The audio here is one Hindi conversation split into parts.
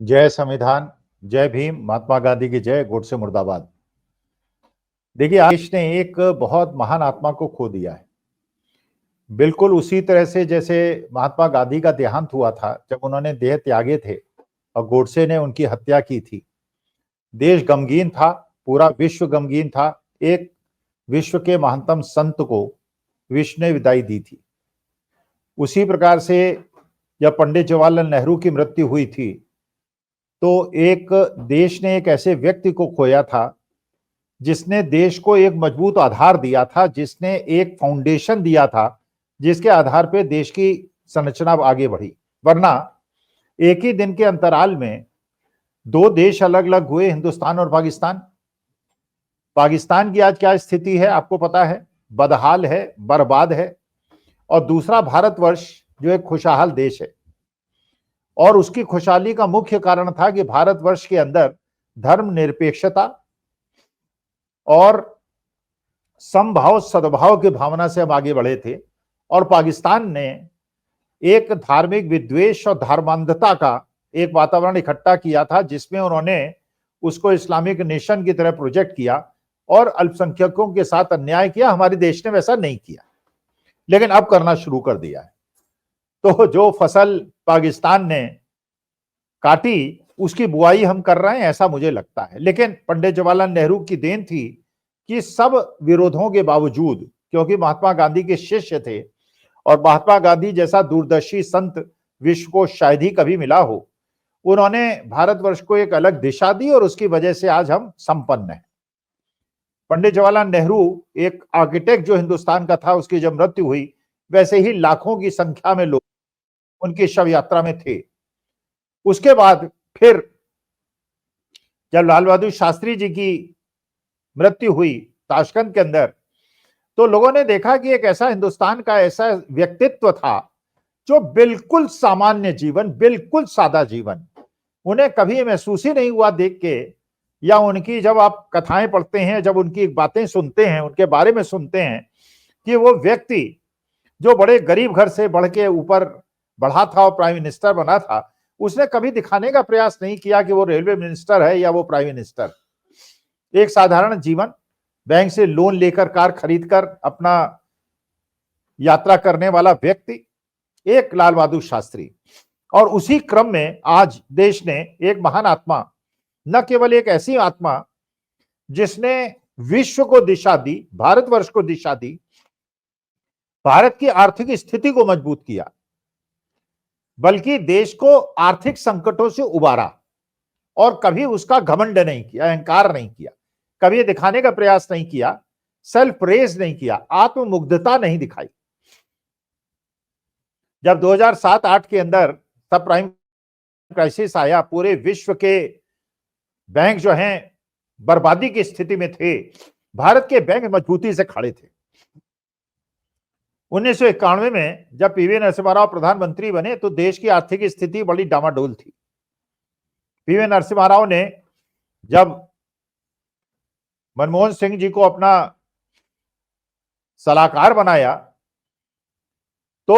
जय संविधान, जय भीम, महात्मा गांधी की जय, गोडसे मुर्दाबाद। देखिए, आज देश ने एक बहुत महान आत्मा को खो दिया है। बिल्कुल उसी तरह से जैसे महात्मा गांधी का देहांत हुआ था जब उन्होंने देह त्यागे थे और गोडसे ने उनकी हत्या की थी। देश गमगीन था, पूरा विश्व गमगीन था। एक विश्व के महानतम संत को विश्व ने विदाई दी थी। उसी प्रकार से जब पंडित जवाहरलाल नेहरू की मृत्यु हुई थी तो एक देश ने एक ऐसे व्यक्ति को खोया था जिसने देश को एक मजबूत आधार दिया था, जिसने एक फाउंडेशन दिया था जिसके आधार पर देश की संरचना आगे बढ़ी। वरना एक ही दिन के अंतराल में दो देश अलग अलग हुए, हिंदुस्तान और पाकिस्तान। पाकिस्तान की आज क्या स्थिति है आपको पता है, बदहाल है, बर्बाद है। और दूसरा भारतवर्ष जो एक खुशहाल देश है, और उसकी खुशहाली का मुख्य कारण था कि भारतवर्ष के अंदर धर्मनिरपेक्षता और समभाव सद्भाव की भावना से हम आगे बढ़े थे। और पाकिस्तान ने एक धार्मिक विद्वेष और धर्मांधता का एक वातावरण इकट्ठा किया था जिसमें उन्होंने उसको इस्लामिक नेशन की तरह प्रोजेक्ट किया और अल्पसंख्यकों के साथ अन्याय किया। हमारे देश ने वैसा नहीं किया, लेकिन अब करना शुरू कर दिया है। तो जो फसल पाकिस्तान ने काटी उसकी बुआई हम कर रहे हैं, ऐसा मुझे लगता है। लेकिन पंडित जवाहरलाल नेहरू की देन थी कि सब विरोधों के बावजूद, क्योंकि महात्मा गांधी के शिष्य थे और महात्मा गांधी जैसा दूरदर्शी संत विश्व को शायद ही कभी मिला हो, उन्होंने भारतवर्ष को एक अलग दिशा दी और उसकी वजह से आज हम संपन्न हैं। पंडित जवाहरलाल नेहरू एक आर्किटेक्ट जो हिंदुस्तान का था, उसकी जब मृत्यु हुई वैसे ही लाखों की संख्या में लोग उनकी शव यात्रा में थे। उसके बाद फिर जब लाल बहादुर शास्त्री जी की मृत्यु हुई ताशकंद के अंदर, तो लोगों ने देखा कि एक ऐसा हिंदुस्तान का ऐसा व्यक्तित्व था जो बिल्कुल सामान्य जीवन, बिल्कुल सादा जीवन, उन्हें कभी महसूस ही नहीं हुआ देख के, या उनकी जब आप कथाएं पढ़ते हैं, जब उनकी बातें सुनते हैं, उनके बारे में सुनते हैं कि वो व्यक्ति जो बड़े गरीब घर से बढ़ के ऊपर बढ़ा था और प्राइम मिनिस्टर बना था, उसने कभी दिखाने का प्रयास नहीं किया कि वो रेलवे मिनिस्टर है या वो प्राइम मिनिस्टर। एक साधारण जीवन, बैंक से लोन लेकर कार खरीदकर अपना यात्रा करने वाला व्यक्ति, एक लाल बहादुर शास्त्री। और उसी क्रम में आज देश ने एक महान आत्मा, न केवल एक ऐसी आत्मा जिसने विश्व को दिशा दी, भारतवर्ष को दिशा दी, भारत की आर्थिक स्थिति को मजबूत किया, बल्कि देश को आर्थिक संकटों से उबारा और कभी उसका घमंड नहीं किया, अहंकार नहीं किया, कभी दिखाने का प्रयास नहीं किया, सेल्फ प्रेज नहीं किया, आत्ममुग्धता नहीं दिखाई। जब 2007-8 के अंदर सब प्राइम क्राइसिस आया, पूरे विश्व के बैंक जो हैं बर्बादी की स्थिति में थे, भारत के बैंक मजबूती से खड़े थे। 1991 में जब पीवी नरसिम्हा राव प्रधानमंत्री बने तो देश की आर्थिक स्थिति बड़ी डामाडोल थी। पीवी नरसिम्हा राव ने जब मनमोहन सिंह जी को अपना सलाहकार बनाया तो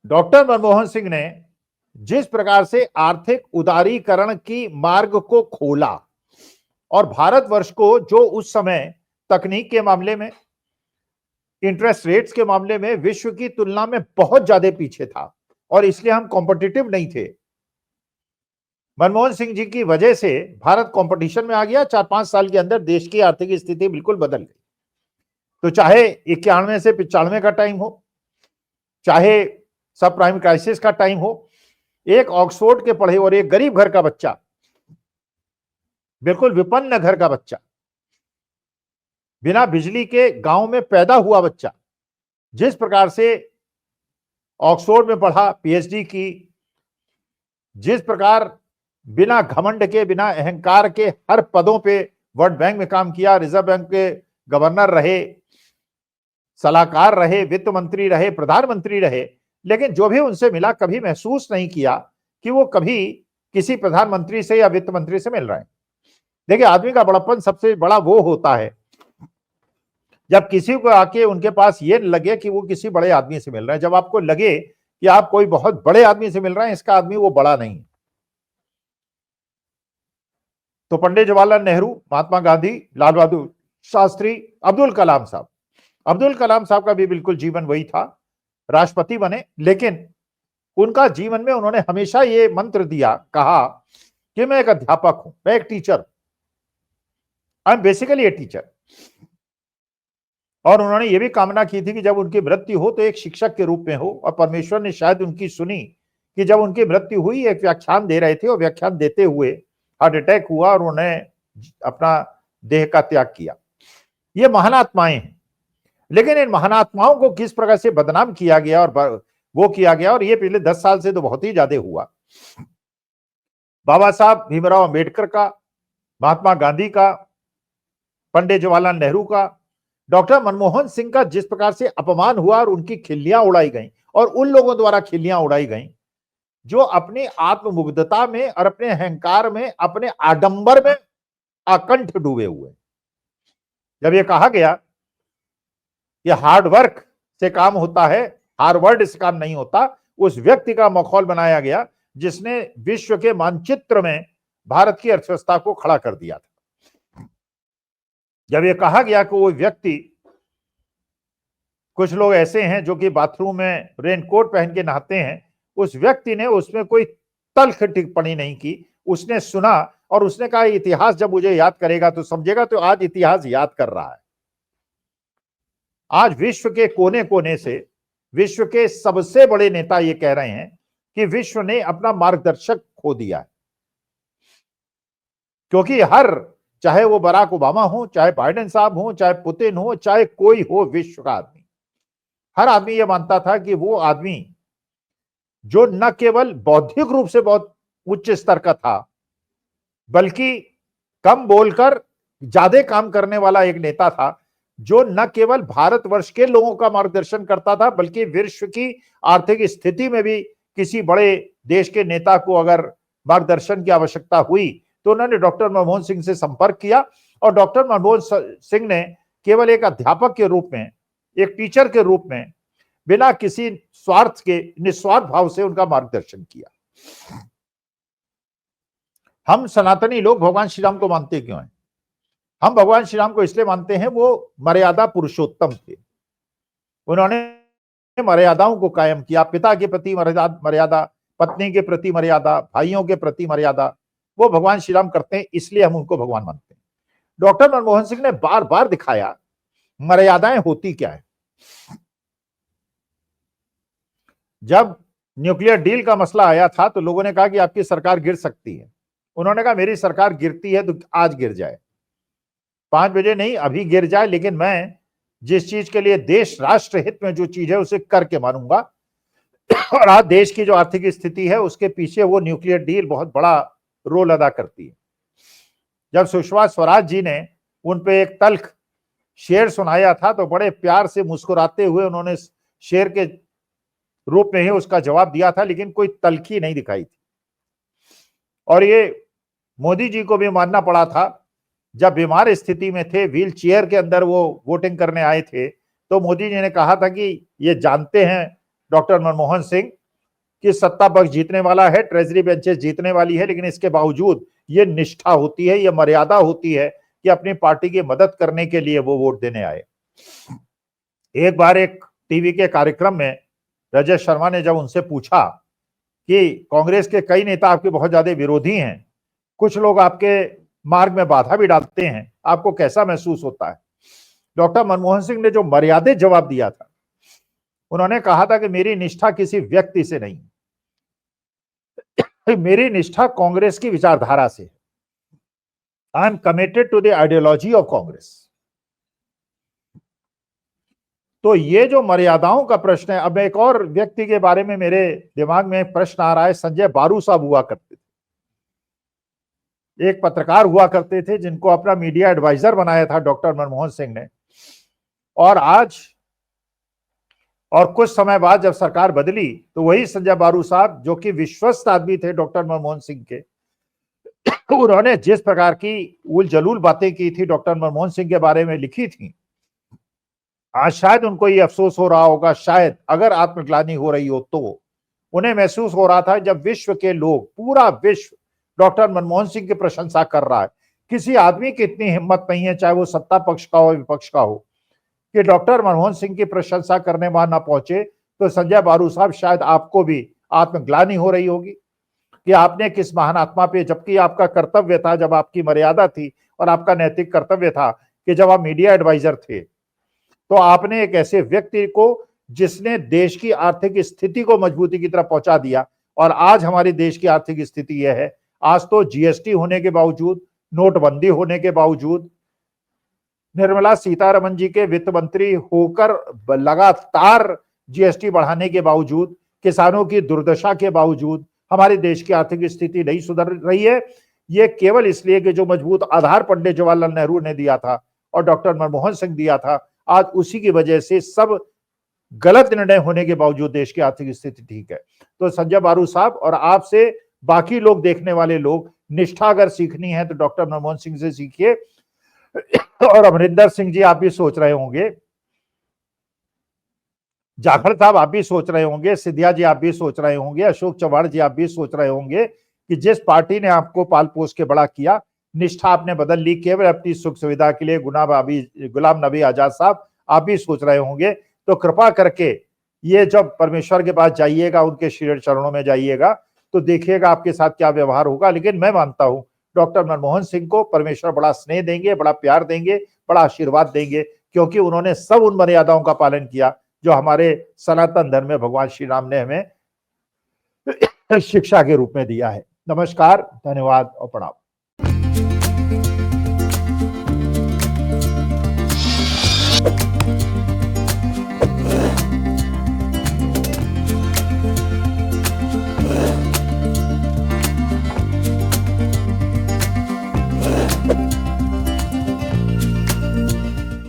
डॉक्टर मनमोहन सिंह ने जिस प्रकार से आर्थिक उदारीकरण की मार्ग को खोला और भारतवर्ष को, जो उस समय तकनीक के मामले में, इंटरेस्ट रेट्स के मामले में विश्व की तुलना में बहुत ज्यादा पीछे था और इसलिए हम कॉम्पिटिटिव नहीं थे, मनमोहन सिंह जी की वजह से भारत कंपटीशन में आ गया। 4-5 साल के अंदर देश की आर्थिक स्थिति बिल्कुल बदल गई। तो चाहे 91 से 95 का टाइम हो, चाहे सब प्राइम क्राइसिस का टाइम हो, एक ऑक्सफोर्ड के पढ़े और एक गरीब घर का बच्चा, बिल्कुल विपन्न घर का बच्चा, बिना बिजली के गांव में पैदा हुआ बच्चा, जिस प्रकार से ऑक्सफोर्ड में पढ़ा, पीएचडी की, जिस प्रकार बिना घमंड के, बिना अहंकार के हर पदों पे वर्ल्ड बैंक में काम किया, रिजर्व बैंक के गवर्नर रहे, सलाहकार रहे, वित्त मंत्री रहे, प्रधानमंत्री रहे, लेकिन जो भी उनसे मिला कभी महसूस नहीं किया कि वो कभी किसी प्रधानमंत्री से या वित्त मंत्री से मिल रहे हैं। देखिए, आदमी का बड़प्पन सबसे बड़ा वो होता है जब किसी को आके उनके पास ये लगे कि वो किसी बड़े आदमी से मिल रहे हैं, जब आपको लगे कि आप कोई बहुत बड़े आदमी से मिल रहे हैं, इसका आदमी वो बड़ा नहीं है। तो पंडित जवाहरलाल नेहरू, महात्मा गांधी, लाल बहादुर शास्त्री, अब्दुल कलाम साहब, अब्दुल कलाम साहब का भी बिल्कुल जीवन वही था, राष्ट्रपति बने, लेकिन उनका जीवन में उन्होंने हमेशा ये मंत्र दिया, कहा कि मैं एक अध्यापक हूं, मैं एक teacher, I am basically a teacher. और उन्होंने ये भी कामना की थी कि जब उनकी मृत्यु हो तो एक शिक्षक के रूप में हो, और परमेश्वर ने शायद उनकी सुनी कि जब उनकी मृत्यु हुई, एक व्याख्यान दे रहे थे और व्याख्यान देते हुए हार्ट अटैक हुआ और उन्होंने अपना देह का त्याग किया। ये महान आत्माएं हैं, लेकिन इन महान आत्माओं को किस प्रकार से बदनाम किया गया और वो किया गया, और ये पिछले 10 साल से तो बहुत ही ज्यादा हुआ। बाबा साहब भीमराव अंबेडकर का, महात्मा गांधी का, पंडित जवाहरलाल नेहरू का, डॉक्टर मनमोहन सिंह का जिस प्रकार से अपमान हुआ और उनकी खिल्लियां उड़ाई गई, और उन लोगों द्वारा खिल्लियां उड़ाई गई जो अपनी आत्ममुग्धता में और अपने अहंकार में, अपने आडंबर में अकंठ डूबे हुए। जब ये कहा गया कि हार्ड वर्क से काम होता है, हार्वर्ड से काम नहीं होता, उस व्यक्ति का मखौल बनाया गया जिसने विश्व के मानचित्र में भारत की अर्थव्यवस्था को खड़ा कर दिया था। जब ये कहा गया कि वो व्यक्ति, कुछ लोग ऐसे हैं जो कि बाथरूम में रेनकोट पहन के नहाते हैं, उस व्यक्ति ने उसमें कोई तल्ख टिप्पणी नहीं की, उसने सुना और उसने कहा इतिहास जब मुझे याद करेगा तो समझेगा। तो आज इतिहास याद कर रहा है। आज विश्व के कोने कोने से विश्व के सबसे बड़े नेता ये कह रहे हैं कि विश्व ने अपना मार्गदर्शक खो दिया है, क्योंकि चाहे वो बराक ओबामा हो, चाहे बाइडेन साहब हो, चाहे पुतिन हो, चाहे कोई हो, विश्व का आदमी, हर आदमी ये मानता था कि वो आदमी जो न केवल बौद्धिक रूप से बहुत उच्च स्तर का था, बल्कि कम बोलकर ज्यादा काम करने वाला एक नेता था, जो न केवल भारतवर्ष के लोगों का मार्गदर्शन करता था, बल्कि विश्व की आर्थिक स्थिति में भी किसी बड़े देश के नेता को अगर मार्गदर्शन की आवश्यकता हुई तो उन्होंने डॉक्टर मनमोहन सिंह से संपर्क किया, और डॉक्टर मनमोहन सिंह ने केवल एक अध्यापक के रूप में, एक टीचर के रूप में, बिना किसी स्वार्थ के, निस्वार्थ भाव से उनका मार्गदर्शन किया। हम सनातनी लोग भगवान श्री राम को मानते क्यों हैं? हम भगवान श्री राम को इसलिए मानते हैं, वो मर्यादा पुरुषोत्तम थे। उन्होंने मर्यादाओं को कायम किया, पिता के प्रति मर्यादा, पत्नी के प्रति मर्यादा, भाइयों के प्रति मर्यादा, वो भगवान श्री राम करते हैं, इसलिए हम उनको भगवान मानते हैं। डॉक्टर मनमोहन सिंह ने बार बार दिखाया मर्यादाएं होती क्या है। जब न्यूक्लियर डील का मसला आया था तो लोगों ने कहा कि आपकी सरकार गिर सकती है। उन्होंने कहा मेरी सरकार गिरती है तो आज गिर जाए, 5 बजे नहीं, अभी गिर जाए, लेकिन मैं जिस चीज के लिए देश राष्ट्र हित में जो चीज है उसे करके मानूंगा। और आज देश की जो आर्थिक स्थिति है उसके पीछे वो न्यूक्लियर डील बहुत बड़ा रोल अदा करती है। जब सुषमा स्वराज जी ने उन पे एक तल्ख शेर सुनाया था तो बड़े प्यार से मुस्कुराते हुए उन्होंने शेर के रूप में ही उसका जवाब दिया था, लेकिन कोई तल्खी नहीं दिखाई थी। और ये मोदी जी को भी मानना पड़ा था, जब बीमार स्थिति में थे, व्हील चेयर के अंदर वो वोटिंग करने आए थे, तो मोदी जी ने कहा था कि ये जानते हैं डॉक्टर मनमोहन सिंह कि सत्ता पक्ष जीतने वाला है, ट्रेजरी बेंचेस जीतने वाली है, लेकिन इसके बावजूद ये निष्ठा होती है, ये मर्यादा होती है कि अपनी पार्टी की मदद करने के लिए वो वोट देने आए। एक बार एक टीवी के कार्यक्रम में रजत शर्मा ने जब उनसे पूछा कि कांग्रेस के कई नेता आपके बहुत ज्यादा विरोधी हैं, कुछ लोग आपके मार्ग में बाधा भी डालते हैं, आपको कैसा महसूस होता है? डॉक्टर मनमोहन सिंह ने जो मर्यादित जवाब दिया था, उन्होंने कहा था कि मेरी निष्ठा किसी व्यक्ति से नहीं, मेरी निष्ठा कांग्रेस की विचारधारा से। I am committed to the ideology of Congress. तो ये जो मर्यादाओं का प्रश्न है, अब एक और व्यक्ति के बारे में मेरे दिमाग में प्रश्न आ रहा है। संजय बारू साहब हुआ करते थे, एक पत्रकार हुआ करते थे जिनको अपना मीडिया एडवाइजर बनाया था डॉक्टर मनमोहन सिंह ने। और आज और कुछ समय बाद जब सरकार बदली तो वही संजय बारू साहब, जो कि विश्वस्त आदमी थे डॉक्टर मनमोहन सिंह के, उन्होंने जिस प्रकार की उल जलूल बातें की थी, डॉक्टर मनमोहन सिंह के बारे में लिखी थी, आज शायद उनको ये अफसोस हो रहा होगा, शायद अगर आत्मग्लानि हो रही हो तो, उन्हें महसूस हो रहा था जब विश्व के लोग, पूरा विश्व डॉक्टर मनमोहन सिंह की प्रशंसा कर रहा है, किसी आदमी की इतनी हिम्मत नहीं है, चाहे वो सत्ता पक्ष का हो विपक्ष का हो, कि डॉक्टर मनमोहन सिंह की प्रशंसा करने वहां ना पहुंचे। तो संजय बारू साहब, शायद आपको भी आत्मग्लानि हो रही होगी कि आपने किस महान आत्मा पे, जबकि आपका कर्तव्य था, जब आपकी मर्यादा थी और आपका नैतिक कर्तव्य था कि जब आप मीडिया एडवाइजर थे तो आपने एक ऐसे व्यक्ति को, जिसने देश की आर्थिक स्थिति को मजबूती की तरफ पहुंचा दिया, और आज हमारे देश की आर्थिक स्थिति यह है, आज तो जीएसटी होने के बावजूद, नोटबंदी होने के बावजूद, निर्मला सीतारमन जी के वित्त मंत्री होकर लगातार जीएसटी बढ़ाने के बावजूद, किसानों की दुर्दशा के बावजूद हमारे देश की आर्थिक स्थिति नहीं सुधर रही है। ये केवल इसलिए कि जो मजबूत आधार पंडित जवाहरलाल नेहरू ने दिया था और डॉक्टर मनमोहन सिंह दिया था, आज उसी की वजह से सब गलत निर्णय होने के बावजूद देश की आर्थिक स्थिति ठीक है। तो संजय बारू साहब और आपसे बाकी लोग, देखने वाले लोग, निष्ठा अगर सीखनी है तो डॉक्टर मनमोहन सिंह से सीखिए। और अमरिंदर सिंह जी, आप भी सोच रहे होंगे, जाखड़ साहब आप भी सोच रहे होंगे, सिंधिया जी आप भी सोच रहे होंगे, अशोक चव्हाण जी आप भी सोच रहे होंगे कि जिस पार्टी ने आपको पाल पोस के बड़ा किया, निष्ठा आपने बदल ली केवल अपनी सुख सुविधा के लिए। गुलाम नबी आजाद साहब आप भी सोच रहे होंगे। तो कृपा करके ये जब परमेश्वर के पास जाइएगा, उनके श्री चरणों में जाइएगा, तो देखिएगा आपके साथ क्या व्यवहार होगा। लेकिन मैं मानता हूं डॉक्टर मनमोहन सिंह को परमेश्वर बड़ा स्नेह देंगे, बड़ा प्यार देंगे, बड़ा आशीर्वाद देंगे, क्योंकि उन्होंने सब उन मर्यादाओं का पालन किया जो हमारे सनातन धर्म में भगवान श्री राम ने हमें शिक्षा के रूप में दिया है। नमस्कार, धन्यवाद और प्रणाम।